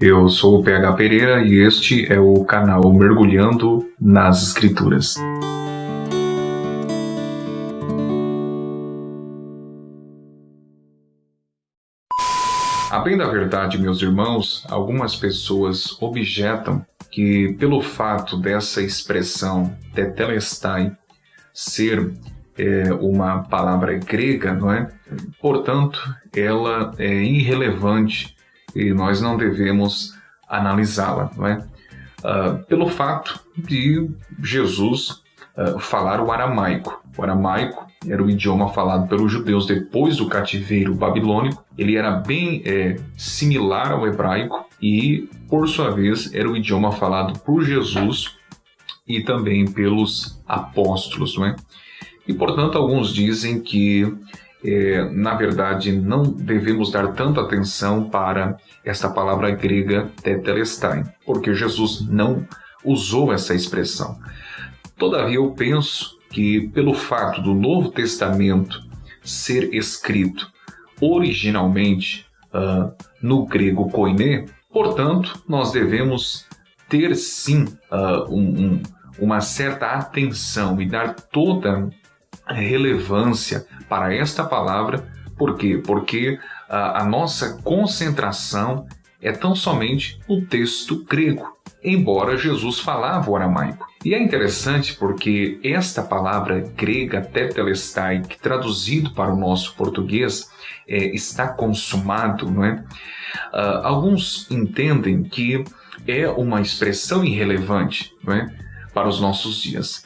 Eu sou o PH Pereira e este é o canal Mergulhando nas Escrituras. A bem da verdade, meus irmãos, algumas pessoas objetam que pelo fato dessa expressão tetelestai ser uma palavra grega, não é? Portanto, ela é irrelevante e nós não devemos analisá-la, não é? Pelo fato de Jesus falar o aramaico. O aramaico era o idioma falado pelos judeus depois do cativeiro babilônico. Ele era bem similar ao hebraico e, por sua vez, era o idioma falado por Jesus e também pelos apóstolos, não é? E, portanto, alguns dizem que, na verdade, não devemos dar tanta atenção para esta palavra grega tetelestai, porque Jesus não usou essa expressão. Todavia, eu penso que, pelo fato do Novo Testamento ser escrito originalmente no grego koiné, portanto, nós devemos ter sim uma certa atenção e dar toda relevância para esta palavra. Por quê? Porque a nossa concentração é tão somente no texto grego, embora Jesus falava o aramaico. E é interessante porque esta palavra grega, tetelestai, que traduzido para o nosso português está consumado, não é? Alguns entendem que é uma expressão irrelevante, não é? Para os nossos dias.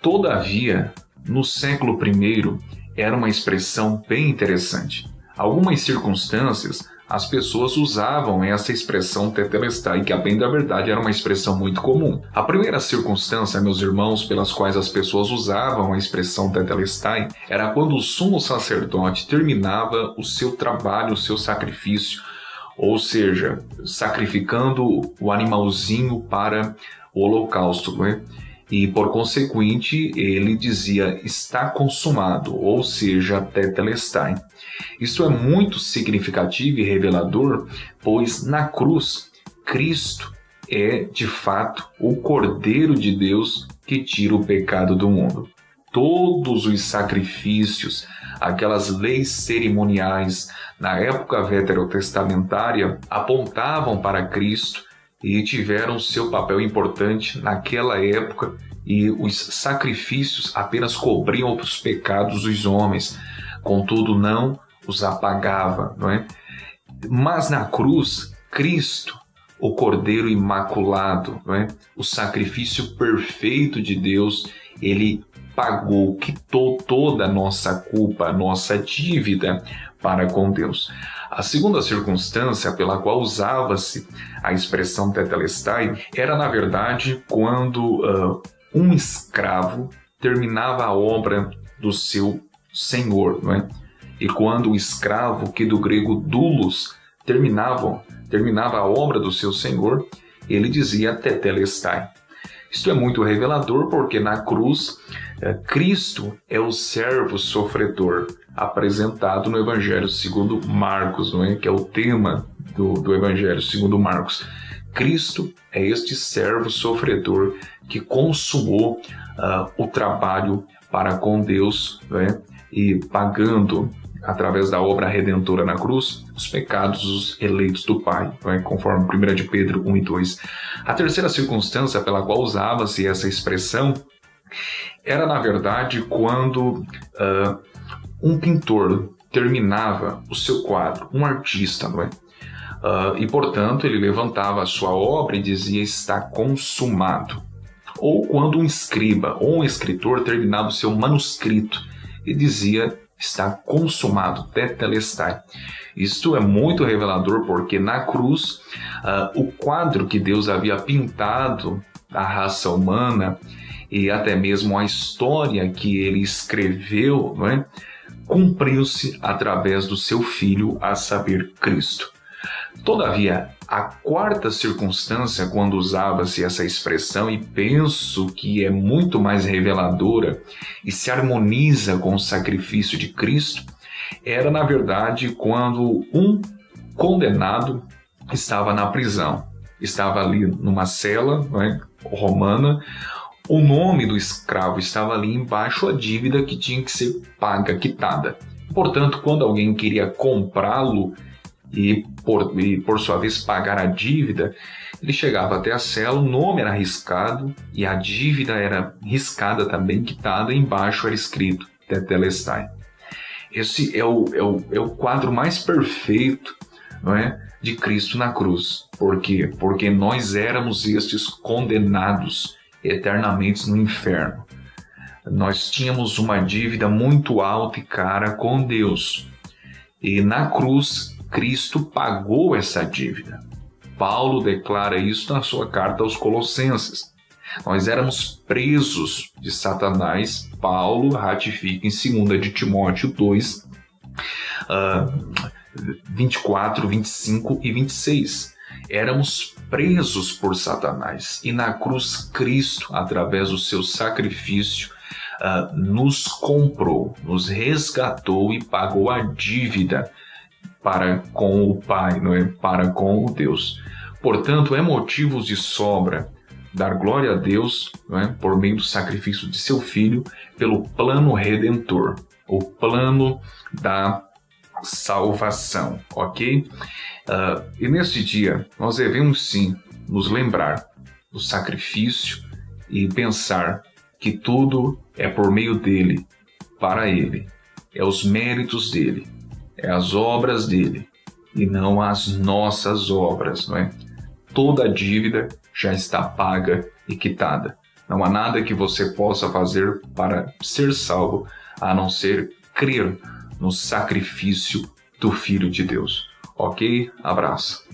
Todavia, no século I, era uma expressão bem interessante. Algumas circunstâncias, as pessoas usavam essa expressão tetelestai, que a bem da verdade era uma expressão muito comum. A primeira circunstância, meus irmãos, pelas quais as pessoas usavam a expressão tetelestai, era quando o sumo sacerdote terminava o seu trabalho, o seu sacrifício, ou seja, sacrificando o animalzinho para o holocausto, não é? E, por consequente, ele dizia, está consumado, ou seja, tetelestai. Isso é muito significativo e revelador, pois na cruz, Cristo é, de fato, o Cordeiro de Deus que tira o pecado do mundo. Todos os sacrifícios, aquelas leis cerimoniais na época veterotestamentária apontavam para Cristo e tiveram seu papel importante naquela época, e os sacrifícios apenas cobriam os pecados dos homens, contudo não os apagava, não é? Mas na cruz, Cristo, o Cordeiro Imaculado, não é? O sacrifício perfeito de Deus, ele pagou, quitou toda a nossa culpa, a nossa dívida para com Deus. A segunda circunstância pela qual usava-se a expressão tetelestai era, na verdade, quando um escravo terminava a obra do seu senhor, não é? E quando o escravo, que do grego doulos, terminava a obra do seu senhor, ele dizia tetelestai. Isto é muito revelador porque na cruz, Cristo é o servo sofredor, apresentado no Evangelho segundo Marcos, não é? Que é o tema do Evangelho segundo Marcos. Cristo é este servo sofredor que consumou o trabalho para com Deus, não é? E pagando, através da obra redentora na cruz, os pecados dos eleitos do Pai, não é? Conforme 1 de Pedro 1 e 2. A terceira circunstância pela qual usava-se essa expressão era, na verdade, quando um pintor terminava o seu quadro, um artista, não é? E, portanto, ele levantava a sua obra e dizia, está consumado. Ou quando um escriba ou um escritor terminava o seu manuscrito e dizia, está consumado, tetelestai. Isto é muito revelador porque na cruz, o quadro que Deus havia pintado da raça humana e até mesmo a história que ele escreveu, não é? Cumpriu-se através do seu Filho, a saber, Cristo. Todavia, a quarta circunstância, quando usava-se essa expressão, e penso que é muito mais reveladora e se harmoniza com o sacrifício de Cristo, era, na verdade, quando um condenado estava na prisão, estava ali numa cela, não é, romana. O nome do escravo estava ali embaixo, a dívida que tinha que ser paga, quitada. Portanto, quando alguém queria comprá-lo e por sua vez pagar a dívida, ele chegava até a cela, o nome era riscado e a dívida era riscada também, quitada, e embaixo era escrito Tetelestai. Esse é o quadro mais perfeito, não é, de Cristo na cruz. Por quê? Porque nós éramos estes condenados eternamente no inferno. Nós tínhamos uma dívida muito alta e cara com Deus. E na cruz, Cristo pagou essa dívida. Paulo declara isso na sua carta aos Colossenses. Nós éramos presos de Satanás. Paulo ratifica em 2 de Timóteo 2, 24, 25 e 26. Éramos presos por Satanás. E na cruz, Cristo, através do seu sacrifício, nos comprou, nos resgatou e pagou a dívida para com o Pai, não é? Para com o Deus. Portanto, é motivo de sobra dar glória a Deus, não é? Por meio do sacrifício de seu Filho, pelo plano redentor, o plano da salvação, ok? E neste dia, nós devemos sim nos lembrar do sacrifício e pensar que tudo é por meio dele, para ele, é os méritos dele, é as obras dele e não as nossas obras, não é? Toda a dívida já está paga e quitada. Não há nada que você possa fazer para ser salvo, a não ser crer no sacrifício do Filho de Deus. Ok? Abraço.